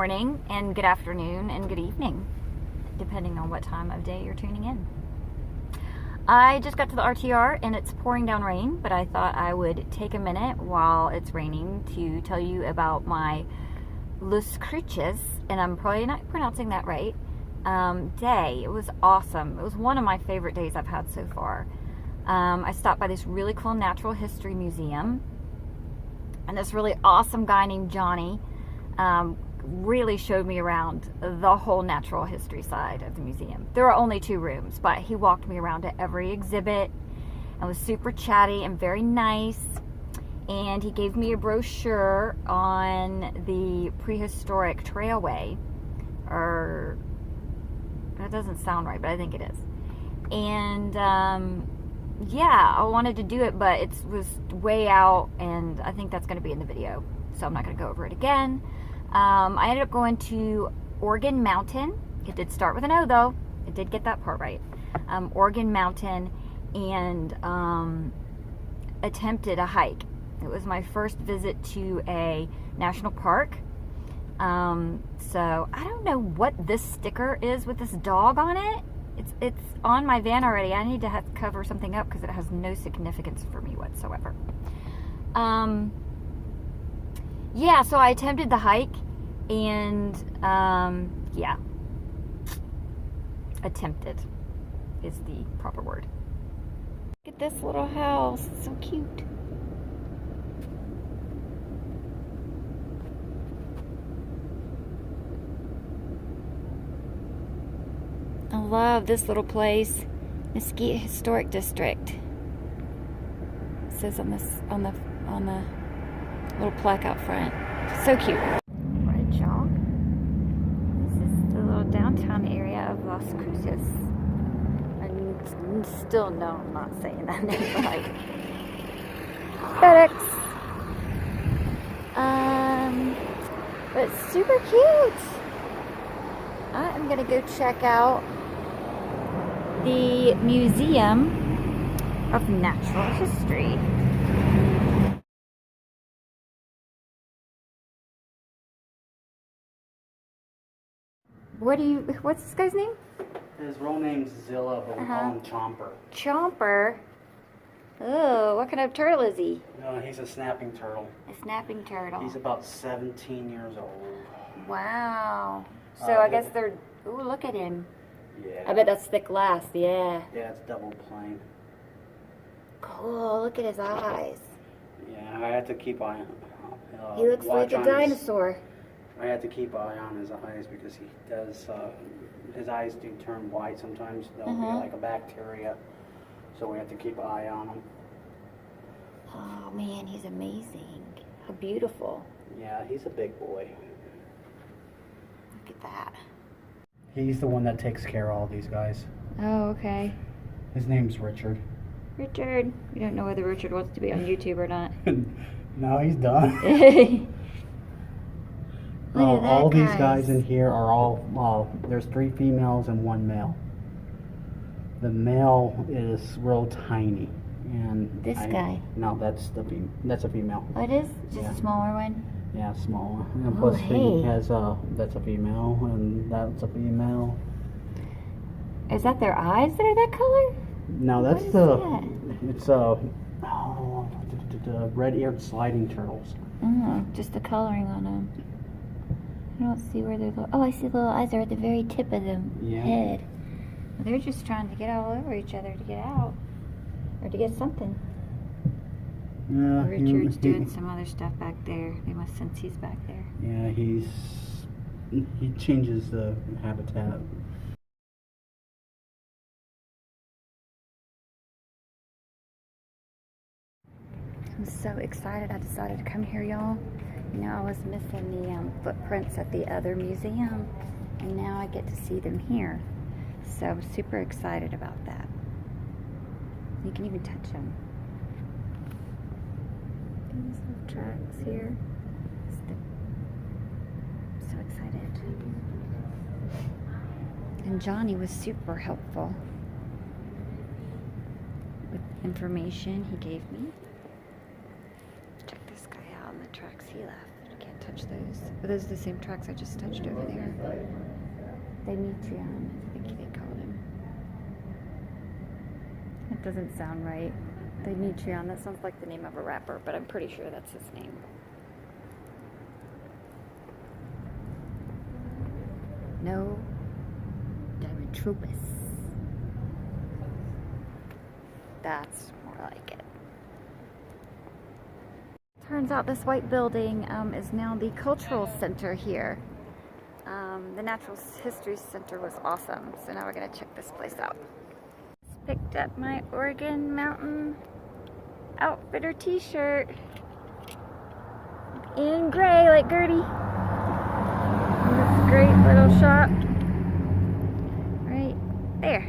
morning and good afternoon and good evening, depending on what time of day you're tuning in. I just got to the RTR and it's pouring down rain, but I thought I would take a minute while it's raining to tell you about my CRUCES, and I'm probably not pronouncing that right, day. It was awesome. It was one of my favorite days I've had so far. I stopped by this really cool natural history museum, and this really awesome guy named Johnny really showed me around the whole natural history side of the museum. There are only 2 rooms, but he walked me around to every exhibit and was super chatty and very nice. And he gave me a brochure on the prehistoric trailway, or that doesn't sound right, but I think it is. And yeah, I wanted to do it, but it was way out, and I think that's going to be in the video, so I'm not going to go over it again. I ended up going to Organ Mountain. It did start with an O, though. It did get that part right. Organ Mountain, and attempted a hike. It was my first visit to a national park. So I don't know what this sticker is with this dog on it. It's on my van already. I need to have to cover something up because it has no significance for me whatsoever. Yeah, so I attempted the hike, and yeah, attempted is the proper word. Look at this little house. It's so cute. I love this little place, Mesquite Historic District. It says on the little plaque out front. So cute. Right, y'all. This is the little downtown area of Las Cruces. And still, no, I'm not saying that name right. FedEx. But it's super cute. I'm gonna go check out the Museum of Natural History. What's this guy's name? His real name's Zilla, but we call him Chomper. Chomper? Oh, what kind of turtle is he? No, he's a snapping turtle. A snapping turtle. He's about 17 years old. Wow. So I guess they're... Ooh, look at him. Yeah. I bet that's thick glass, yeah. Yeah, it's double plane. Cool, look at his eyes. Yeah, I had to keep eye on him. He looks like a dinosaur. I had to keep eye on his eyes because he does, his eyes do turn white sometimes. They'll be like a bacteria. So we have to keep an eye on him. Oh man, he's amazing. How beautiful. Yeah, he's a big boy. Look at that. He's the one that takes care of all these guys. Oh, okay. His name's Richard. Richard. You don't know whether Richard wants to be on YouTube or not. No, he's done. All these guys in here are all, there's 3 females and 1 male. The male is real tiny. And this guy? No, that's a female. Oh, it is? Just a smaller one? Yeah, smaller. And plus he has that's a female, and that's a female. Is that their eyes that are that color? No, that's it's red-eared sliding turtles. Oh, just the coloring on them. I don't see where they're... Oh, I see the little eyes are at the very tip of the head. Well, they're just trying to get all over each other to get out. Or to get something. Yeah, Richard's doing some other stuff back there. They must sense he's back there. Yeah, he changes the habitat. I'm so excited I decided to come here, y'all. You know, I was missing the footprints at the other museum, and now I get to see them here. So I'm super excited about that. You can even touch them. These little tracks here. So excited. And Johnny was super helpful with information he gave me. Check this guy out on the tracks he left. You can't touch those. But those are the same tracks I just touched over there. Demetrion, I think they called him. It doesn't sound right. Demetrion, that sounds like the name of a rapper, but I'm pretty sure that's his name. No, Dimetropus. That's more like it. Turns out this white building is now the cultural center here. The Natural History Center was awesome, so now we're going to check this place out. Just picked up my Oregon Mountain Outfitter t-shirt in gray like Gertie. This great little shop right there.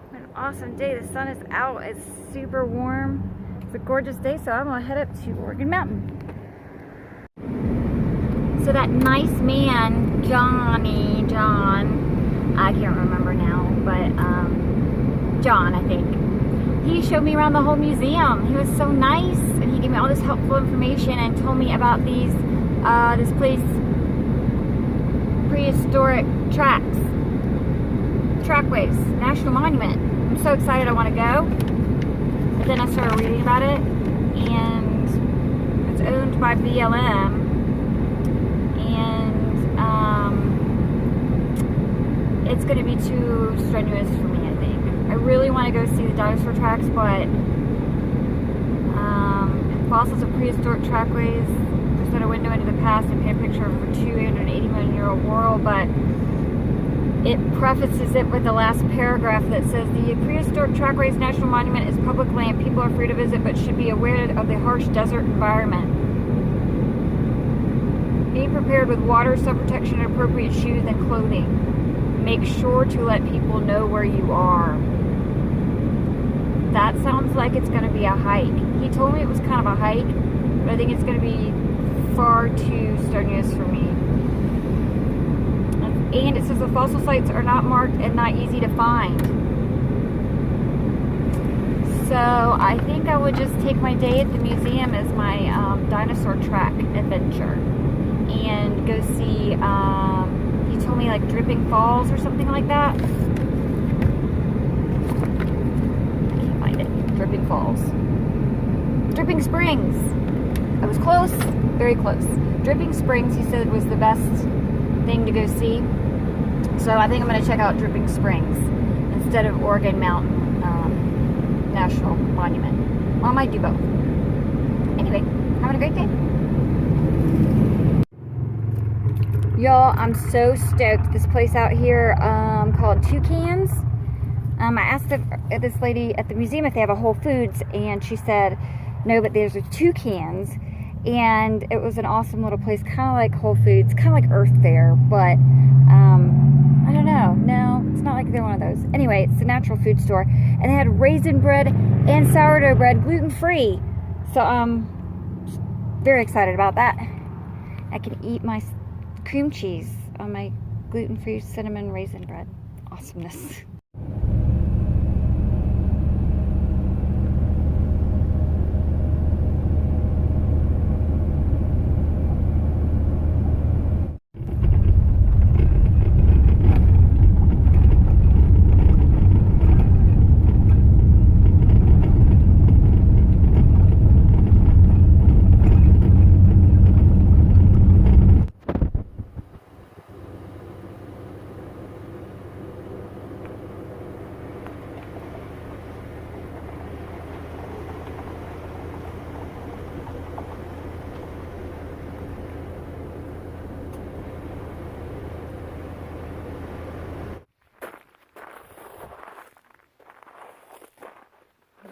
What an awesome day. The sun is out. It's super warm. It's a gorgeous day, so I'm going to head up to Oregon Mountain. So that nice man, John, I can't remember now, but John, I think. He showed me around the whole museum. He was so nice, and he gave me all this helpful information and told me about these, this place, prehistoric trackways, national monument. I'm so excited I want to go. But then I started reading about it, and it's owned by BLM. It's going to be too strenuous for me, I think. I really want to go see the dinosaur tracks, but fossils of prehistoric trackways present a window into the past and paint a picture of a 280 million year old world, but it prefaces it with the last paragraph that says the prehistoric trackways national monument is public land. People are free to visit, but should be aware of the harsh desert environment. Be prepared with water, sun protection, and appropriate shoes and clothing. Make sure to let people know where you are. That sounds like it's going to be a hike. He told me it was kind of a hike, but I think it's going to be far too strenuous for me. And it says the fossil sites are not marked and not easy to find. So I think I would just take my day at the museum as my dinosaur track adventure and go see, he told me like Dripping Falls or something like that. I can't find it. Dripping Falls. Dripping Springs. I was close, very close. Dripping Springs, he said, was the best thing to go see. So I think I'm going to check out Dripping Springs instead of Oregon Mountain National Monument. Well, I might do both. Anyway, having a great day. Y'all, I'm so stoked. This place out here called Toucans. I asked this lady at the museum if they have a Whole Foods, and she said no, but there's a Toucans. And it was an awesome little place, kind of like Whole Foods, kind of like Earth Fare, but I don't know. No, it's not like they're one of those. Anyway, it's a natural food store, and they had raisin bread and sourdough bread, gluten-free. So I'm very excited about that. I can eat my cream cheese on my gluten-free cinnamon raisin bread. Awesomeness.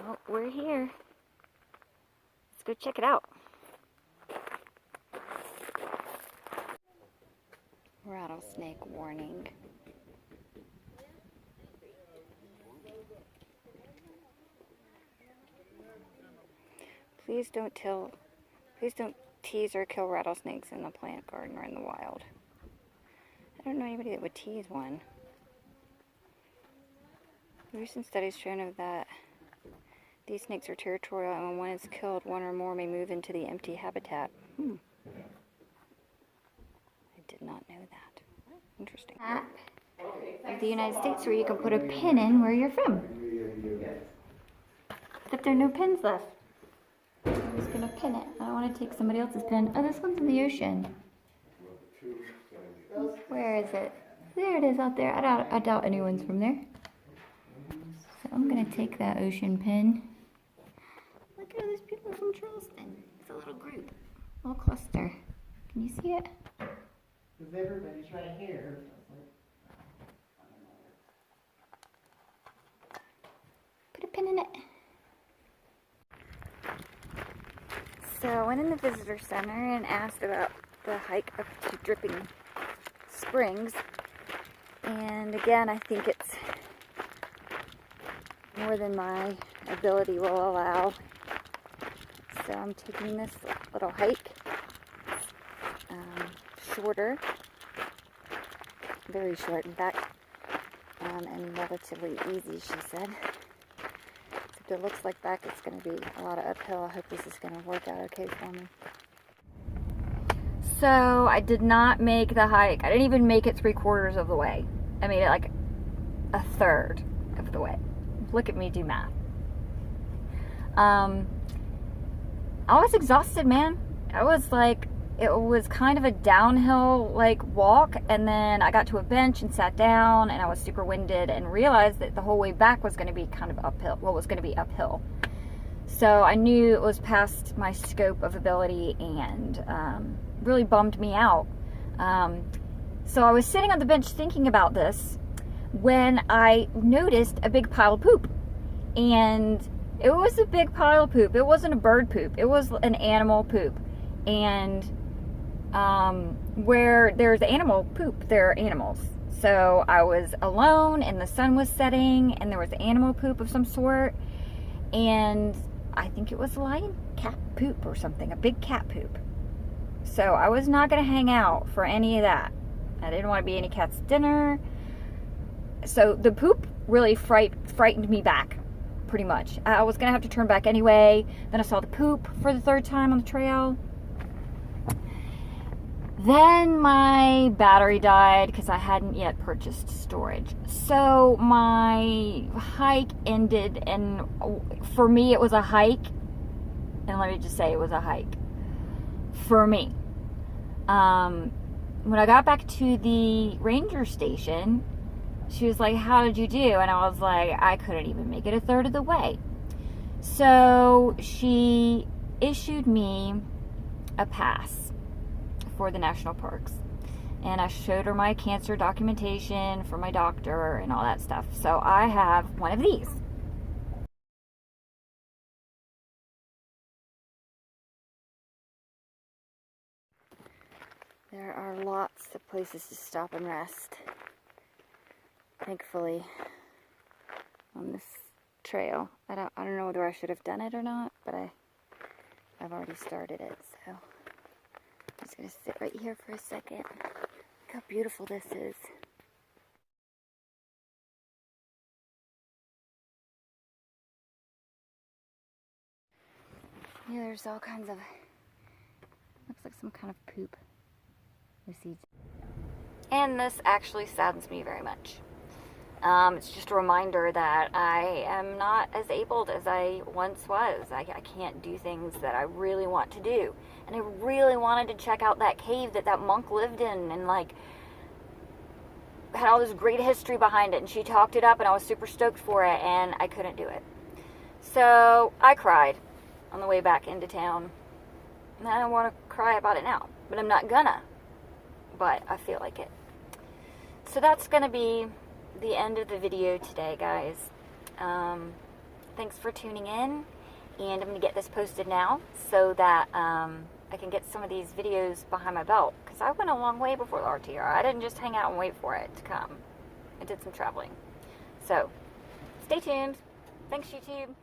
Well, we're here. Let's go check it out. Rattlesnake warning. Please don't tease or kill rattlesnakes in the plant garden or in the wild. I don't know anybody that would tease one. Recent studies shown that these snakes are territorial, and when one is killed, one or more may move into the empty habitat. of that. Interesting. Map of the United States where you can put a pin in where you're from. Except there are no pins left. I'm just gonna pin it. I don't want to take somebody else's pin. Oh, this one's in the ocean. Where is it? There it is out there. I doubt anyone's from there. So I'm gonna take that ocean pin. Look at all these people from Charleston. It's a little group, a little cluster. Can you see it? Because everybody's right here. Put a pin in it. So I went in the visitor center and asked about the hike up to Dripping Springs. And again, I think it's more than my ability will allow. So I'm taking this little hike. Shorter, very short in fact, and relatively easy, she said. Except it looks like back it's going to be a lot of uphill. I hope this is going to work out okay for me. So I did not make the hike. I didn't even make it 3/4 of the way. I made it like a third of the way. Look at me do math. I was exhausted, man. I was like, it was kind of a downhill like walk, and then I got to a bench and sat down, and I was super winded and realized that the whole way back was going to be kind of uphill. Well, it was going to be uphill. So I knew it was past my scope of ability, and really bummed me out. So I was sitting on the bench thinking about this when I noticed a big pile of poop. And it was a big pile of poop. It wasn't a bird poop. It was an animal poop. And where there's animal poop, there are animals. So I was alone and the sun was setting and there was animal poop of some sort. And I think it was lion cat poop or something, a big cat poop. So I was not going to hang out for any of that. I didn't want to be any cat's dinner. So the poop really frightened me back, pretty much. I was going to have to turn back anyway. Then I saw the poop for the third time on the trail. Then my battery died because I hadn't yet purchased storage. So my hike ended, and for me it was a hike. And let me just say it was a hike. For me. When I got back to the ranger station, she was like, how did you do? And I was like, I couldn't even make it a third of the way. So she issued me a pass for the national parks. And I showed her my cancer documentation for my doctor and all that stuff. So I have one of these. There are lots of places to stop and rest, thankfully, on this trail. I don't know whether I should have done it or not, but I've already started it, so I'm just going to sit right here for a second. Look how beautiful this is. Yeah, there's all kinds of, looks like some kind of poop. The seeds. And this actually saddens me very much. It's just a reminder that I am not as abled as I once was. I can't do things that I really want to do. And I really wanted to check out that cave that monk lived in, and like had all this great history behind it, and she talked it up and I was super stoked for it, and I couldn't do it. So I cried on the way back into town. And I don't want to cry about it now, but I'm not gonna. But I feel like it. So that's going to be the end of the video today, guys. Thanks for tuning in, and I'm going to get this posted now so that I can get some of these videos behind my belt, because I went a long way before the RTR. I didn't just hang out and wait for it to come. I did some traveling. So stay tuned. Thanks, YouTube.